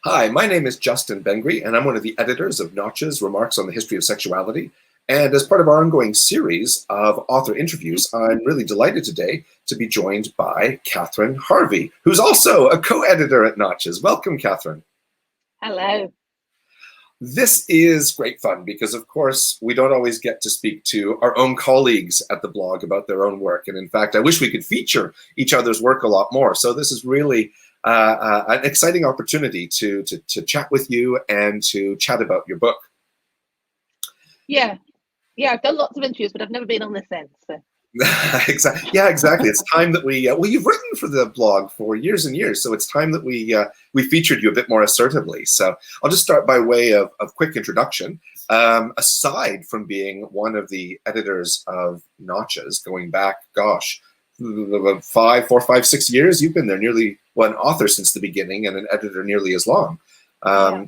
Hi, my name is Justin Bengry, and I'm one of the editors of Notch's Remarks on the History of Sexuality. And as part of our ongoing series of author interviews, I'm really delighted today to be joined by Katherine Harvey, who's also a co-editor at Notch's. Welcome, Katherine. Hello. This is great fun because, of course, we don't always get to speak to our own colleagues at the blog about their own work. And in fact, I wish we could feature each other's work a lot more. So this is really an exciting opportunity to chat with you and to chat about your book. Yeah, I've done lots of interviews, but I've never been on this end. So. Exactly. Yeah, exactly. It's time that we well, you've written for the blog for years and years, so it's time that we featured you a bit more assertively. So I'll just start by way of quick introduction. Aside from being one of the editors of Notch's, going back, gosh, 6 years, you've been there nearly an author since the beginning and an editor nearly as long.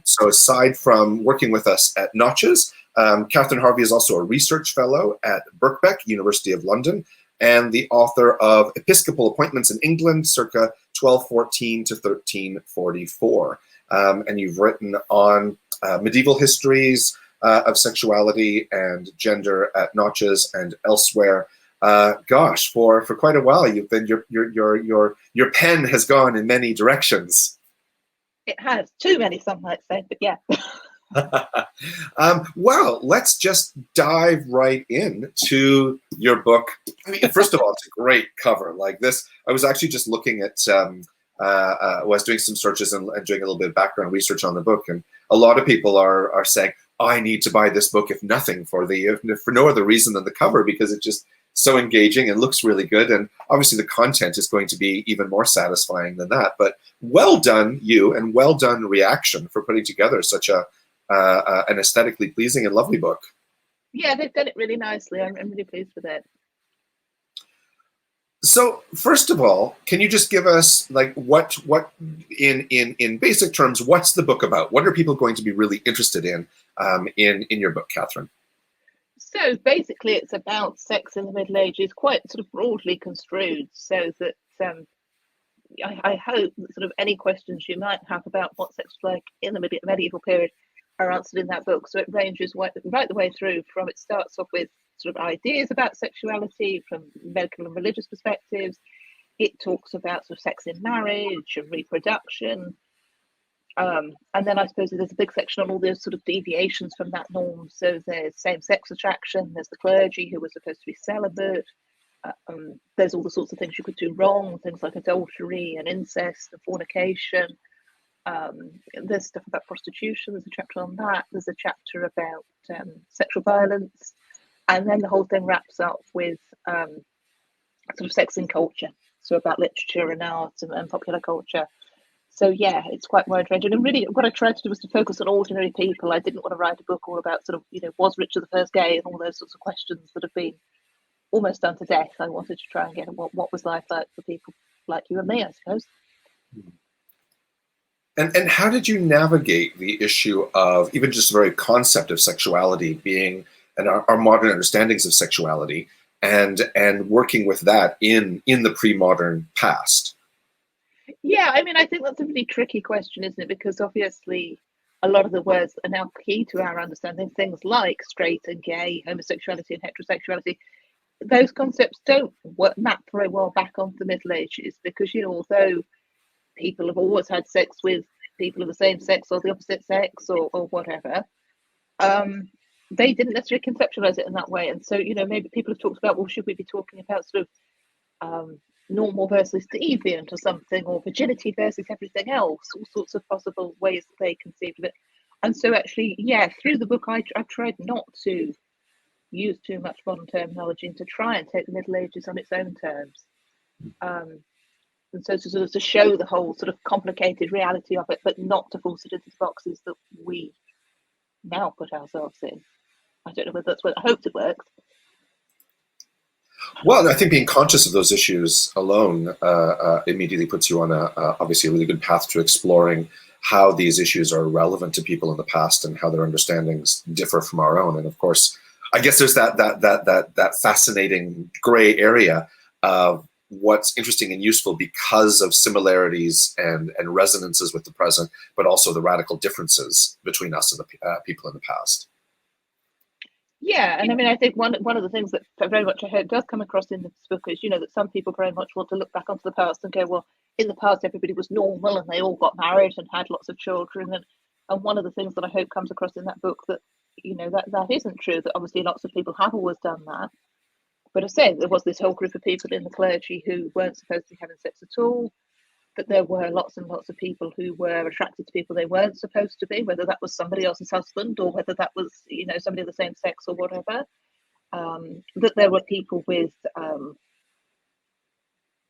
So aside from working with us at Notch's, Katherine Harvey is also a research fellow at Birkbeck, University of London, and the author of Episcopal Appointments in England, circa 1214 to 1344. And you've written on medieval histories of sexuality and gender at Notch's and elsewhere. Gosh, for quite a while, you've been your pen has gone in many directions. It has too many, some might say, but yeah. Well, let's just dive right into your book. I mean, first of all, it's a great cover. Like this, I was actually just looking at, was doing some searches and doing a little bit of background research on the book, and a lot of people are saying, I need to buy this book, if nothing for no other reason than the cover, because it's just so engaging and looks really good. And obviously the content is going to be even more satisfying than that. But well done, you, and well done, Reaction, for putting together such an aesthetically pleasing and lovely book. Yeah, they've done it really nicely. I'm really pleased with it. So first of all, can you just give us like what in basic terms, what's the book about? What are people going to be really interested in your book, Katherine? So basically, it's about sex in the Middle Ages, quite sort of broadly construed, so that I hope that sort of any questions you might have about what sex was like in the medieval period are answered in that book. So it ranges right the way through. From it starts off with sort of ideas about sexuality from medical and religious perspectives. It talks about sort of sex in marriage and reproduction. And then I suppose there's a big section on all those sort of deviations from that norm. So there's same-sex attraction, there's the clergy who were supposed to be celibate, there's all the sorts of things you could do wrong, things like adultery and incest and fornication. There's stuff about prostitution, there's a chapter on that, there's a chapter about sexual violence, and then the whole thing wraps up with sort of sex in culture, so about literature and art and popular culture. So yeah, it's quite wide-ranging, and really what I tried to do was to focus on ordinary people. I didn't want to write a book all about sort of, was Richard the First gay and all those sorts of questions that have been almost done to death. I wanted to try and get what was life like for people like you and me, I suppose. And how did you navigate the issue of even just the very concept of sexuality being, and our modern understandings of sexuality, and working with that in the pre-modern past? Yeah, I mean, I think that's a really tricky question, isn't it? Because obviously a lot of the words are now key to our understanding. Things like straight and gay, homosexuality and heterosexuality, those concepts don't map very well back onto the Middle Ages, because, although people have always had sex with people of the same sex or the opposite sex or whatever, they didn't necessarily conceptualize it in that way. And so, maybe people have talked about, well, should we be talking about sort of normal versus deviant or something, or virginity versus everything else, all sorts of possible ways that they conceived of it. And so actually, yeah, through the book, I tried not to use too much modern terminology and to try and take the Middle Ages on its own terms. And so to sort of to show the whole sort of complicated reality of it, but not to force it into the boxes that we now put ourselves in. I don't know whether that's what I hoped it works. Well, I think being conscious of those issues alone immediately puts you on obviously a really good path to exploring how these issues are relevant to people in the past and how their understandings differ from our own. And of course, I guess there's that fascinating gray area of what's interesting and useful because of similarities and resonances with the present, but also the radical differences between us and the people in the past. Yeah, and I mean, I think one of the things that very much I hope does come across in this book is, that some people very much want to look back onto the past and go, well, in the past everybody was normal and they all got married and had lots of children, and one of the things that I hope comes across in that book that that isn't true. That obviously lots of people have always done that, but I say there was this whole group of people in the clergy who weren't supposed to be having sex at all. But there were lots and lots of people who were attracted to people they weren't supposed to be, whether that was somebody else's husband or whether that was, somebody of the same sex or whatever. That there were people with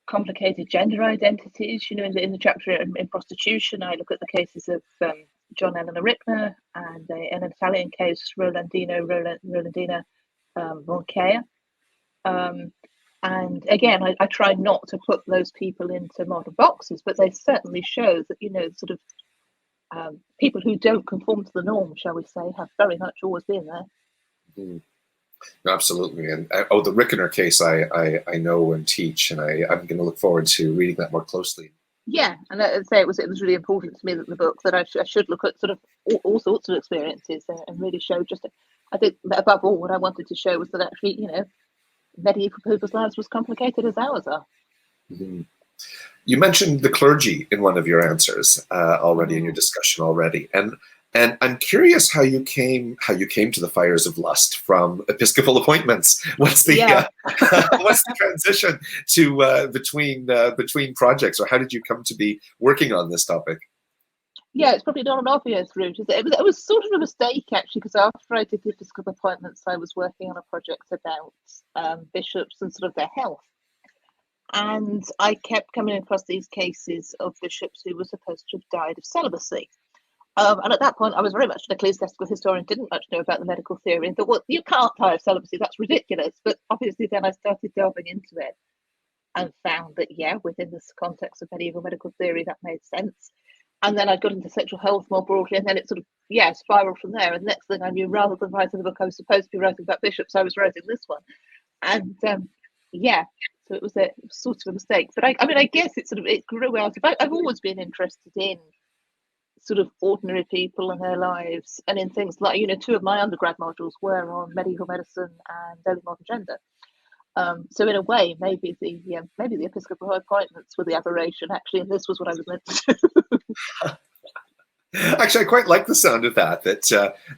complicated gender identities. In the chapter in prostitution, I look at the cases of John Eleanor Rickner and an Italian case, Rolandina Ronchea. And again, I try not to put those people into modern boxes, but they certainly show that, sort of people who don't conform to the norm, shall we say, have very much always been there. Mm-hmm. Absolutely. And the Rickner case, I know and teach, and I'm going to look forward to reading that more closely. Yeah, and I'd say it was really important to me that the book that I should look at sort of all sorts of experiences and really show I think above all what I wanted to show was that actually, medieval people's lives was complicated as ours are. Mm-hmm. You mentioned the clergy in one of your answers already in your discussion already, and I'm curious how you came to the fires of lust from episcopal appointments. What's the what's the transition to between projects, or how did you come to be working on this topic? Yeah, it's probably not an obvious route. It was sort of a mistake, actually, because after I did the episcopal appointments, I was working on a project about bishops and sort of their health. And I kept coming across these cases of bishops who were supposed to have died of celibacy. And at that point, I was very much an ecclesiastical historian, didn't much know about the medical theory, and thought, well, you can't die of celibacy, that's ridiculous. But obviously then I started delving into it and found that, within this context of medieval medical theory, that made sense. And then I got into sexual health more broadly, and then it sort of, spiraled from there. And the next thing I knew, rather than writing the book I was supposed to be writing about bishops, I was writing this one. And so it was sort of a mistake. But I guess it grew out of, I've always been interested in sort of ordinary people and their lives, and in things like, two of my undergrad modules were on medieval medicine and early modern gender. So in a way, maybe the episcopal appointments were the aberration, actually, and this was what I was meant to do. Actually, I quite like the sound of that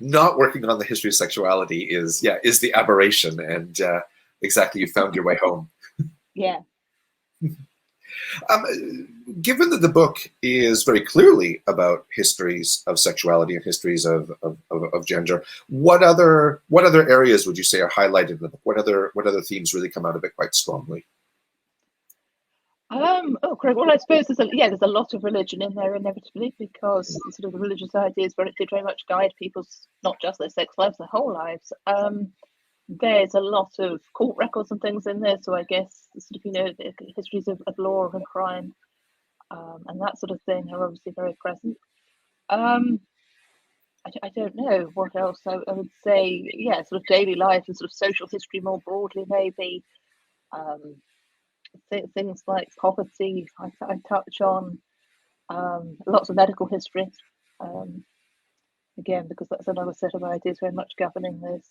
not working on the history of sexuality is the aberration, and exactly, you found your way home. Yeah. Given that the book is very clearly about histories of sexuality and histories of gender, what other areas would you say are highlighted in the book? What other themes really come out of it quite strongly? Correct. Well, I suppose there's a lot of religion in there inevitably, because sort of the religious ideas did very much guide people's, not just their sex lives, their whole lives. There's a lot of court records and things in there, so I guess sort of histories of law and crime and that sort of thing are obviously very present. I don't know what else I would say. Sort of daily life and sort of social history more broadly, maybe. Things like poverty, I touch on. Lots of medical history, again, because that's another set of ideas very much governing this.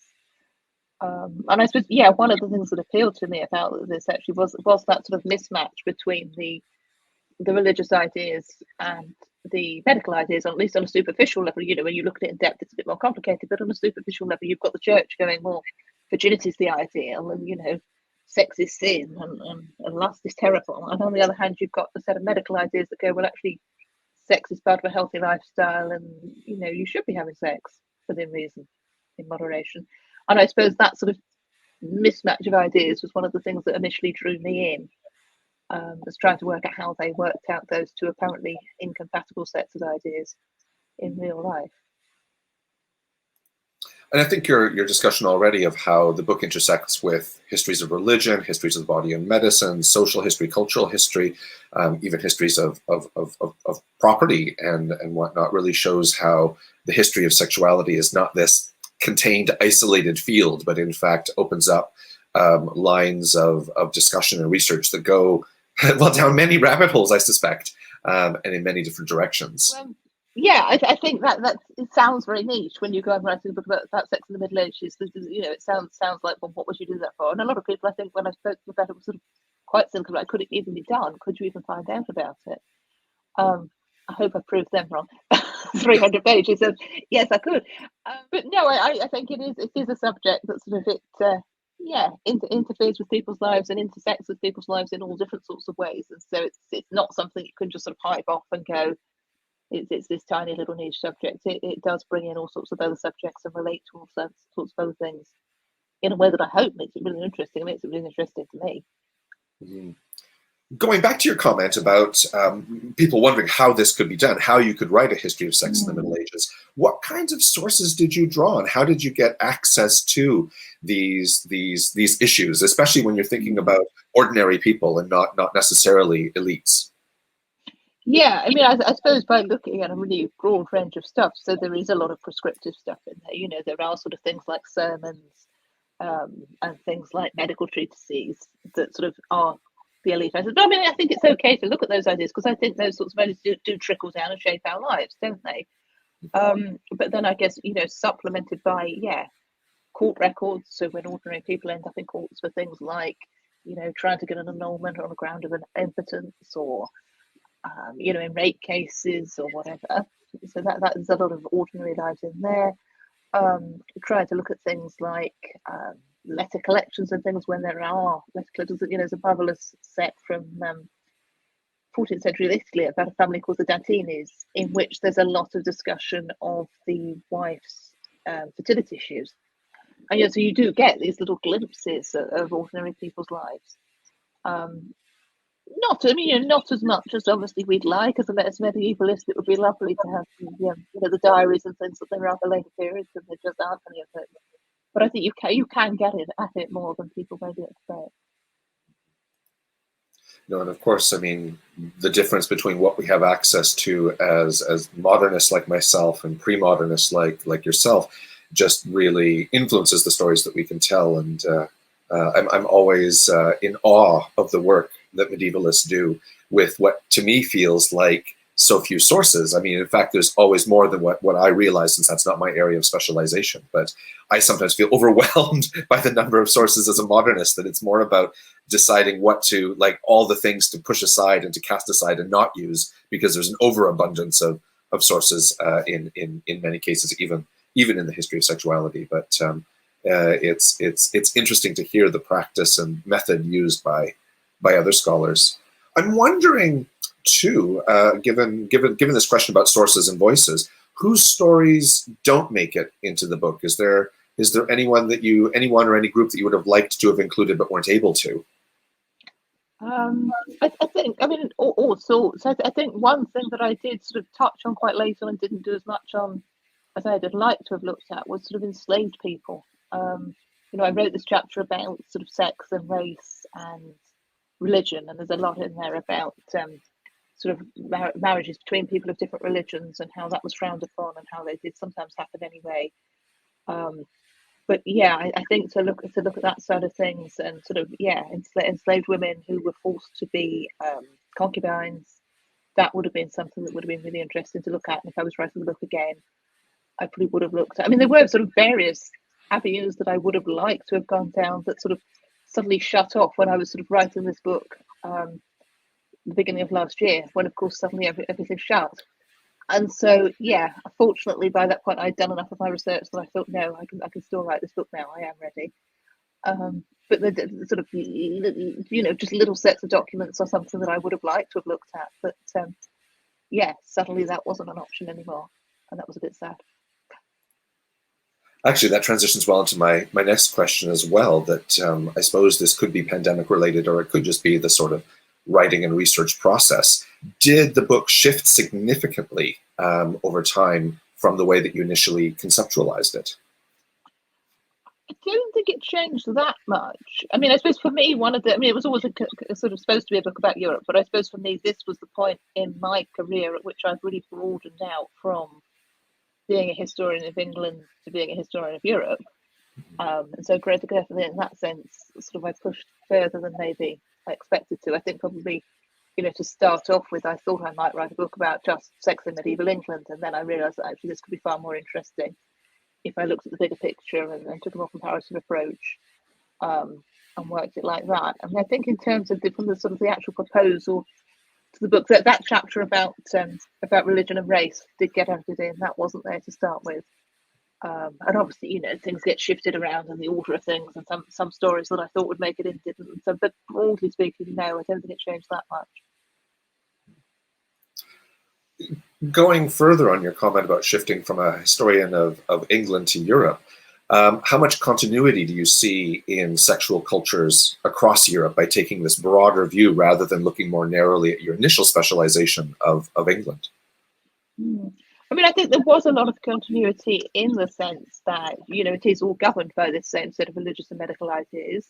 And I suppose, one of the things that appealed to me about this actually was that sort of mismatch between the religious ideas and the medical ideas, at least on a superficial level. When you look at it in depth, it's a bit more complicated, but on a superficial level, you've got the church going, well, virginity is the ideal, and sex is sin, and lust is terrible. And on the other hand, you've got a set of medical ideas that go, well, actually, sex is part of a healthy lifestyle, and you should be having sex within reason, in moderation. And I suppose that sort of mismatch of ideas was one of the things that initially drew me in, was trying to work out how they worked out those two apparently incompatible sets of ideas in real life. And I think your discussion already of how the book intersects with histories of religion, histories of the body and medicine, social history, cultural history, even histories of property and whatnot, really shows how the history of sexuality is not this contained, isolated field, but in fact opens up lines of discussion and research that go well down many rabbit holes, I suspect, and in many different directions. Well, yeah, I think that it sounds very niche when you go and write a book about sex in the Middle Ages. You know, it sounds like, well, what would you do that for? And a lot of people, I think, when I spoke to about it, was sort of quite cynical. Like, could it even be done? Could you even find out about it? I hope I proved them wrong. 300 pages of yes, I could, but no, I think it is a subject that sort of interferes with people's lives and intersects with people's lives in all different sorts of ways, and so it's not something you can just sort of pipe off and go. It's this tiny little niche subject. It does bring in all sorts of other subjects and relate to all sorts of other things in a way that I hope makes it really interesting. Makes it really interesting to me. Mm-hmm. Going back to your comment about people wondering how this could be done, how you could write a history of sex in the Middle Ages, what kinds of sources did you draw on? How did you get access to these issues, especially when you're thinking about ordinary people and not necessarily elites? Yeah, I mean, I suppose by looking at a really broad range of stuff, so there is a lot of prescriptive stuff in there. You know, there are sort of things like sermons and things like medical treatises that sort of are the elite ideas. But I mean, I think it's okay to look at those ideas because I think those sorts of ideas do trickle down and shape our lives, don't they? But then I guess, you know, supplemented by, court records. So when ordinary people end up in courts for things like, you know, trying to get an annulment on the ground of an impotence or, you know, in rape cases or whatever. So that is a lot of ordinary lives in there. Try to look at things like letter collections and things when there are letter collections. You know, there's a marvelous set from 14th century Italy about a family called the Dantinis, in which there's a lot of discussion of the wife's fertility issues. And you know, so you do get these little glimpses of ordinary people's lives. Not, I mean, you know, not as much as obviously we'd like. As medievalist, it would be lovely to have, you know, the diaries and things that there are the later periods, and there just aren't any of it. But I think you can get it at it more than people maybe expect. No, and of course, I mean, the difference between what we have access to as modernists like myself and pre-modernists like yourself just really influences the stories that we can tell. And I'm always in awe of the work that medievalists do with what to me feels like so few sources. I mean, in fact, there's always more than what I realize, since that's not my area of specialization. But I sometimes feel overwhelmed by the number of sources as a modernist, that it's more about deciding what to, like, all the things to push aside and to cast aside and not use, because there's an overabundance of sources in many cases, even in the history of sexuality. But it's interesting to hear the practice and method used by other scholars. I'm wondering too, given this question about sources and voices, whose stories don't make it into the book? Is there anyone or any group that you would have liked to have included but weren't able to? I think, I mean, all sorts. I think one thing that I did sort of touch on quite later and didn't do as much on as I'd have liked to have looked at was sort of enslaved people. You know, I wrote this chapter about sort of sex and race and religion, and there's a lot in there about sort of marriages between people of different religions and how that was frowned upon and how they did sometimes happen anyway. But yeah, I think to look at that side of things, and sort of enslaved women who were forced to be concubines, that would have been something that would have been really interesting to look at. And if I was writing the book again, I probably would have looked at. I mean, there were sort of various avenues that I would have liked to have gone down that sort of suddenly shut off when I was sort of writing this book. The beginning of last year, when of course suddenly everything shut. And so fortunately by that point I'd done enough of my research that I thought, no, I can still write this book now. I am ready. But the sort of, you know, just little sets of documents or something that I would have liked to have looked at, but suddenly that wasn't an option anymore, and that was a bit sad. Actually, that transitions well into my next question as well, that I suppose this could be pandemic related, or it could just be the sort of writing and research process. Did the book shift significantly over time from the way that you initially conceptualized it? I don't think it changed that much. I mean, I suppose for me, it was always a sort of supposed to be a book about Europe, but I suppose for me, this was the point in my career at which I've really broadened out from being a historian of England to being a historian of Europe. And so definitely in that sense, sort of I pushed further than maybe I expected to. I think probably, to start off with, I thought I might write a book about just sex in medieval England, and then I realised that actually this could be far more interesting if I looked at the bigger picture and took a more comparative approach, and worked it like that. I mean, I think in terms of from the sort of the actual proposal to the book, that chapter about religion and race did get added in. That wasn't there to start with. And obviously, things get shifted around in the order of things, and some stories that I thought would make it in didn't. So, but broadly speaking, no, I don't think it changed that much. Going further on your comment about shifting from a historian of England to Europe, how much continuity do you see in sexual cultures across Europe by taking this broader view rather than looking more narrowly at your initial specialization of England? I mean, I think there was a lot of continuity in the sense that, it is all governed by this same set of religious and medical ideas,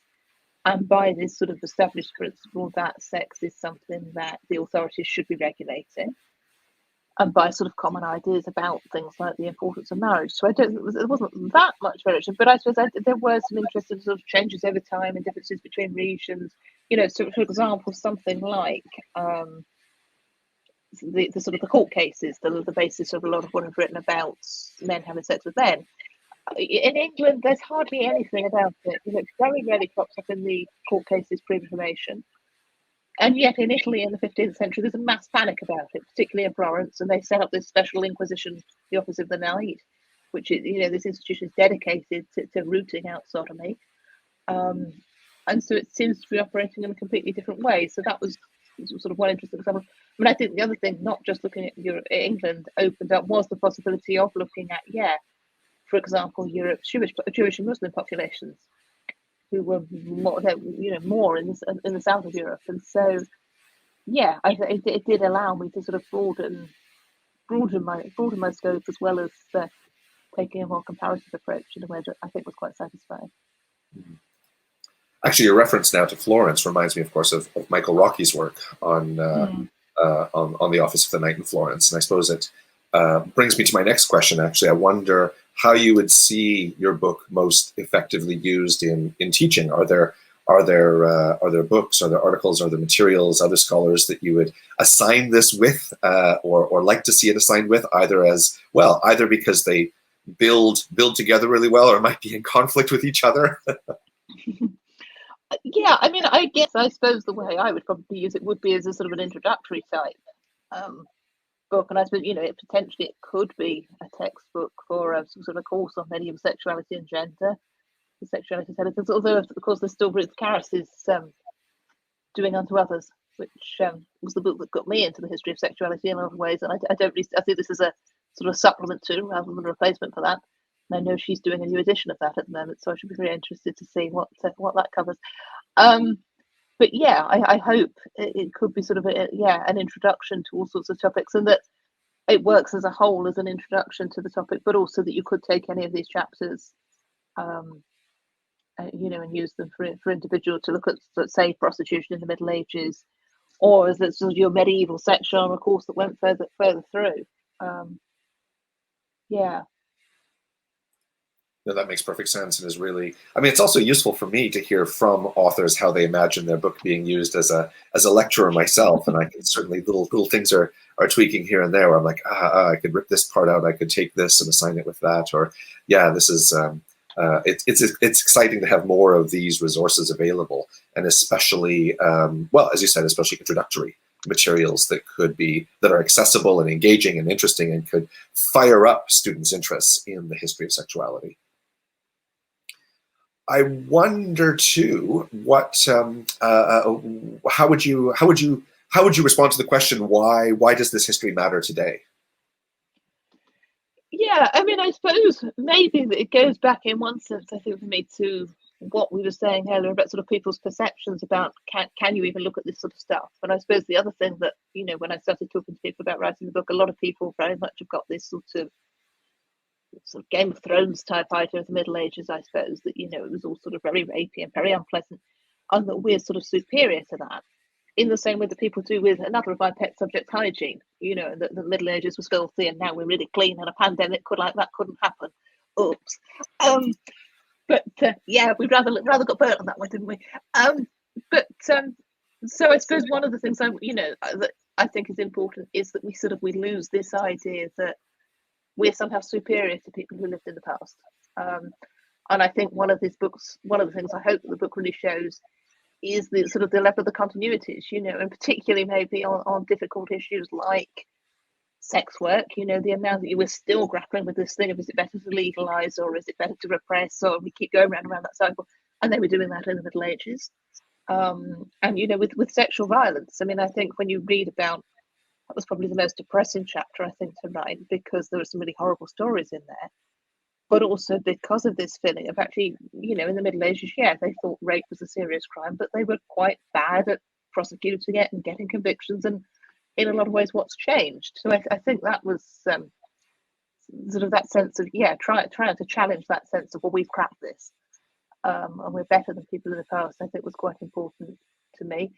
and by this sort of established principle that sex is something that the authorities should be regulating, and by sort of common ideas about things like the importance of marriage. So there wasn't that much variation, but I suppose there were some interesting sort of changes over time and differences between regions. So for example, something like the sort of the court cases, the basis of a lot of what I've written about men having sex with men. In England, there's hardly anything about it. It very rarely crops up in the court cases pre-Reformation. And yet in Italy in the 15th century, there's a mass panic about it, particularly in Florence, and they set up this special inquisition, the Office of the Knight, which is, this institution is dedicated to rooting out sodomy. And so it seems to be operating in a completely different way. So that was sort of one interesting example. I mean, I think the other thing, not just looking at England, opened up was the possibility of looking at, for example, Europe's Jewish and Muslim populations, who were more in the south of Europe, and so it did allow me to sort of broaden my scope, as well as taking a more comparative approach in a way that I think was quite satisfying. Actually, your reference now to Florence reminds me, of course, of Michael Rocky's work on the Office of the Knight in Florence, and I suppose it brings me to my next question. Actually, I wonder how you would see your book most effectively used in teaching. Are there books, are there articles, are there materials, other scholars that you would assign this with, or like to see it assigned with, either because they build together really well, or might be in conflict with each other? Yeah, I mean, I suppose the way I would probably use it would be as a sort of an introductory type book, and I suppose it potentially could be a textbook for a sort of a course on medieval sexuality and gender, the sexuality intelligence. Although of course there's still Ruth Karras is Doing Unto Others, which was the book that got me into the history of sexuality in a lot of ways, and I think this is a sort of supplement to rather than a replacement for that. And I know she's doing a new edition of that at the moment, so I should be very interested to see what that covers. But I hope it could be sort of an introduction to all sorts of topics, and that it works as a whole as an introduction to the topic, but also that you could take any of these chapters, and use them for individual to look at, say, prostitution in the Middle Ages, or as sort of your medieval section on a course that went further through. No, that makes perfect sense, and is really, I mean, it's also useful for me to hear from authors how they imagine their book being used as a lecturer myself, and I can certainly little things are tweaking here and there where I'm like, I could rip this part out, I could take this and assign it with that, or this is it's exciting to have more of these resources available, and especially as you said, especially introductory materials that are accessible and engaging and interesting and could fire up students' interests in the history of sexuality. I wonder too, how would you respond to the question, why does this history matter today? Yeah, I mean, I suppose maybe it goes back in one sense, I think, for me, to what we were saying earlier about sort of people's perceptions about can you even look at this sort of stuff. And I suppose the other thing that, when I started talking to people about writing the book, a lot of people very much have got this sort of Game of Thrones type idea of the Middle Ages, I suppose, that it was all sort of very rapey and very unpleasant, and that we're sort of superior to that, in the same way that people do with another of my pet subjects, hygiene. That the Middle Ages was filthy and now we're really clean, and a pandemic couldn't happen. Oops. But yeah, we'd rather got burnt on that one, didn't we? So I suppose one of the things that I think is important is that we lose this idea that we're somehow superior to people who lived in the past. And I think one of the things I hope that the book really shows is the sort of the level of the continuities, and particularly maybe on difficult issues like sex work, the amount that we're still grappling with this thing of, is it better to legalize or is it better to repress, or we keep going round and round that cycle. And they were doing that in the Middle Ages. And with sexual violence, I mean, I think when you read about, that was probably the most depressing chapter I think to write, because there were some really horrible stories in there, but also because of this feeling of actually, in the Middle Ages, they thought rape was a serious crime, but they were quite bad at prosecuting it and getting convictions, and in a lot of ways what's changed. So I think that was sort of that sense of trying to challenge that sense of, well, we've cracked this, and we're better than people in the past. I think was quite important to me.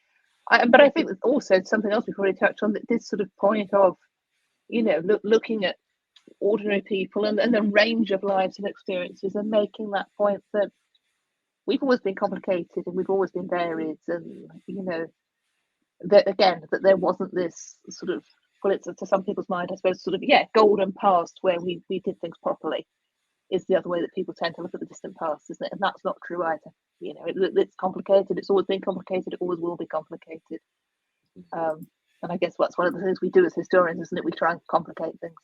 But I think also something else we've already touched on, that this sort of point of looking at ordinary people and the range of lives and experiences, and making that point that we've always been complicated and we've always been varied, and that there wasn't this sort of, well, it's to some people's mind, I suppose, sort of golden past where we did things properly, is the other way that people tend to look at the distant past, isn't it? And that's not true either. It's complicated. It's always been complicated. It always will be complicated. And I guess that's one of the things we do as historians, isn't it? We try and complicate things.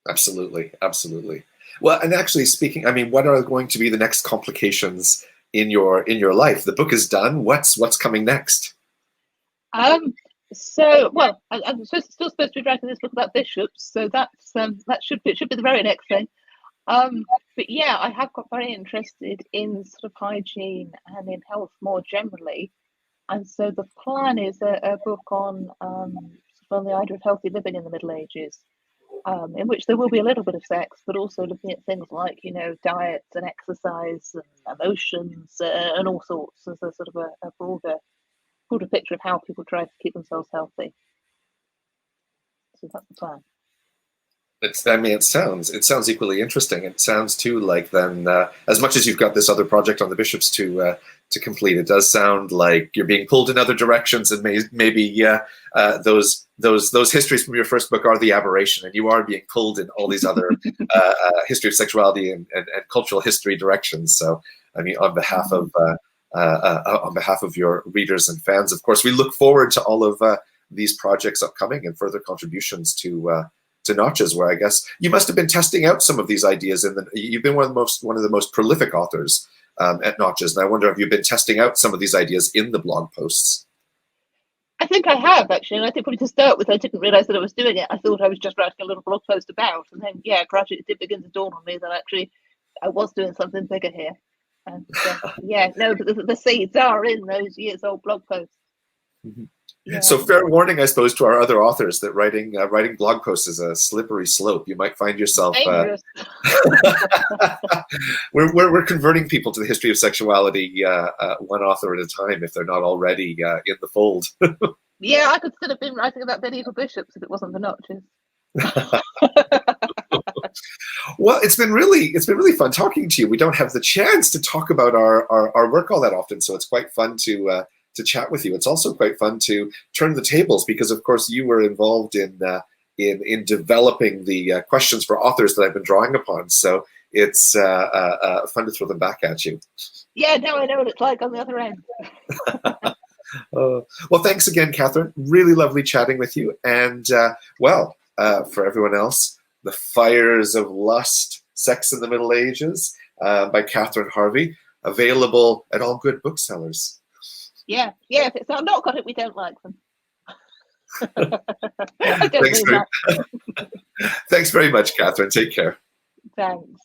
Absolutely. Well, and actually speaking, I mean, what are going to be the next complications in your life? The book is done. What's coming next? So, well, I'm still supposed to be writing this book about bishops, so that should be the very next thing. But yeah, I have got very interested in sort of hygiene and in health more generally, and so the plan is a book on the idea of healthy living in the Middle Ages, in which there will be a little bit of sex, but also looking at things like diet and exercise and emotions and all sorts, as a sort of a broader picture of how people try to keep themselves healthy. So that's the plan. It sounds equally interesting. It sounds too like then, as much as you've got this other project on the bishops to complete, it does sound like you're being pulled in other directions, and maybe those histories from your first book are the aberration, and you are being pulled in all these other history of sexuality and cultural history directions. So, I mean, on behalf of your readers and fans, of course, we look forward to all of these projects upcoming and further contributions to Notches, where I guess you must have been testing out some of these ideas. You've been one of the most prolific authors at Notches, and I wonder if you've been testing out some of these ideas in the blog posts. I think I have, actually, and I think probably to start with, I didn't realise that I was doing it. I thought I was just writing a little blog post about, and then gradually it did begin to dawn on me that actually I was doing something bigger here. And the seeds are in those years-old blog posts. Mm-hmm. Yeah. So fair warning, I suppose, to our other authors that writing blog posts is a slippery slope. You might find yourself. We're converting people to the history of sexuality one author at a time if they're not already in the fold. Yeah, I could still have been writing about medieval bishops if it wasn't for Notches. Well, it's been really fun talking to you. We don't have the chance to talk about our work all that often, so it's quite fun to chat with you. It's also quite fun to turn the tables, because of course you were involved in developing the questions for authors that I've been drawing upon. So it's fun to throw them back at you. Yeah, now I know what it's like on the other end. Well, thanks again, Katherine. Really lovely chatting with you. And for everyone else, The Fires of Lust, Sex in the Middle Ages by Katherine Harvey, available at all good booksellers. Yeah. If it's not got it, we don't like them. Thanks very much, Katherine. Take care. Thanks.